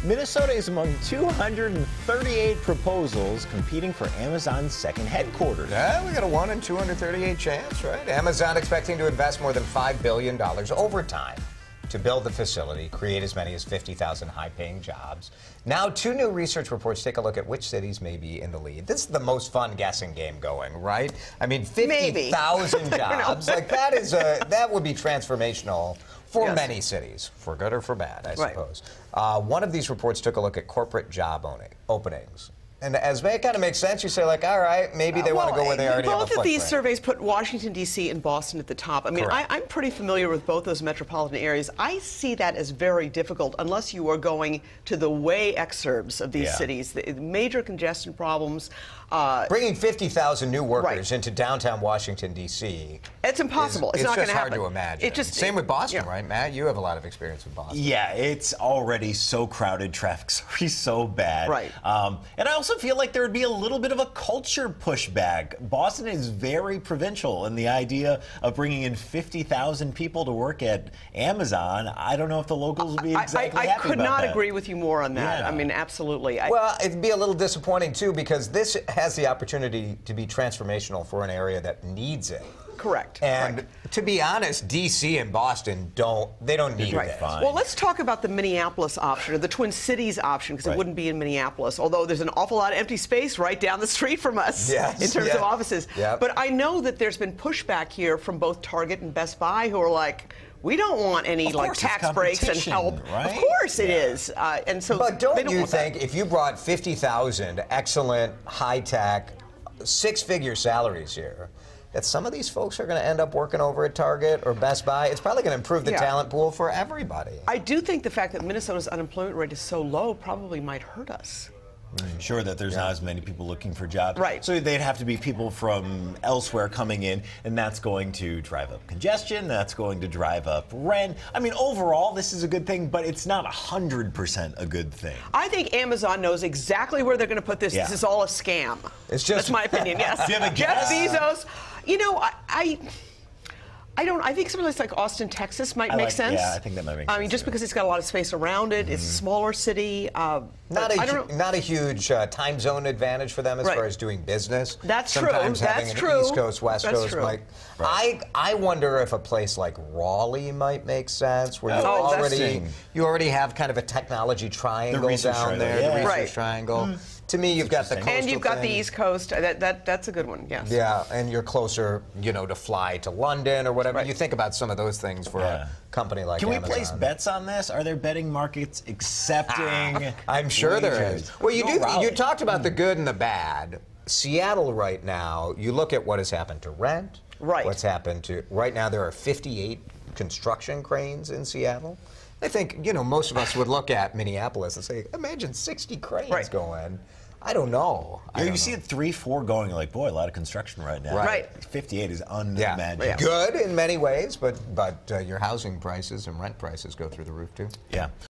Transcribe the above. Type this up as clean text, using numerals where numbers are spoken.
Minnesota is among 238 proposals competing for Amazon's second headquarters. Yeah, we got a 1 in 238 chance, right? Amazon expecting to invest more than $5 billion over time to build the facility, create as many as 50,000 high-paying jobs. Now, 2 new research reports take a look at which cities may be in the lead. This is the most fun guessing game going, right? I mean, 50,000 jobs, like that would be transformational for many cities, for good or for bad, I suppose. One of these reports took a look at corporate job openings. And as it kind of makes sense, you say, like, all right, maybe they want to go where they already have a footprint. Both of these surveys put Washington, D.C. and Boston at the top. I mean, I'm pretty familiar with both those metropolitan areas. I see that as very difficult unless you are going to the way exurbs of these cities. The major congestion problems. Bringing 50,000 new workers into downtown Washington, D.C. It's impossible. It's not going to happen. It's just hard to imagine. Same with Boston, right, Matt? You have a lot of experience with Boston. Yeah, it's already so crowded. Traffic's already so bad. Right. And I also feel like there would be a little bit of a culture pushback. Boston is very provincial, and the idea of bringing in 50,000 people to work at Amazon, I don't know if the locals would be exactly happy about that. I could not agree with you more on that. I mean, absolutely. Well, it'd be a little disappointing, too, because this has the opportunity to be transformational for an area that needs it. Correct. And to be honest, D.C. and Boston don't need it. Well, let's talk about the Minneapolis option, or the Twin Cities option, because it wouldn't be in Minneapolis, although there's an awful lot of empty space right down the street from us in terms of offices. But I know that there's been pushback here from both Target and Best Buy, who are like, we don't want any tax breaks and help. Right? Of course it is. And so but don't you think if you brought 50,000 excellent, high-tech, 6-figure salaries here, that some of these folks are going to end up working over at Target or Best Buy? It's probably going to improve the talent pool for everybody. I do think the fact that Minnesota's unemployment rate is so low probably might hurt us. Sure that there's not as many people looking for jobs. Right. So they'd have to be people from elsewhere coming in, and that's going to drive up congestion, that's going to drive up rent. I mean, overall, this is a good thing, but it's not 100% a good thing. I think Amazon knows exactly where they're going to put this. This is all a scam. It's just... That's my opinion, yes. Do you have a Jeff guess? Bezos, you know, I think someplace like Austin, Texas might make sense. Yeah, I think that might make sense. I mean, just because it's got a lot of space around it, it's a smaller city. Not a huge time zone advantage for them as far as doing business. That's Sometimes true. having an East Coast, West Coast might. I wonder if a place like Raleigh might make sense, where you already have kind of a technology triangle down there, the research triangle. To me, you've got the coastal and you've got the East Coast. That's a good one. Yes. Yeah, and you're closer, to fly to London or whatever. You think about some of those things for a company like Amazon. Can we place bets on this? Are there betting markets accepting? I'm sure there is. Well, you talked about the good and the bad. Seattle right now, you look at what has happened to rent. What's happened to right now? There are 58 construction cranes in Seattle. I think, most of us would look at Minneapolis and say, imagine 60 cranes going. I don't know. You see it 3, 4 going, you're like, boy, a lot of construction right now. 58 is unimaginable. Good in many ways, but your housing prices and rent prices go through the roof, too. Yeah.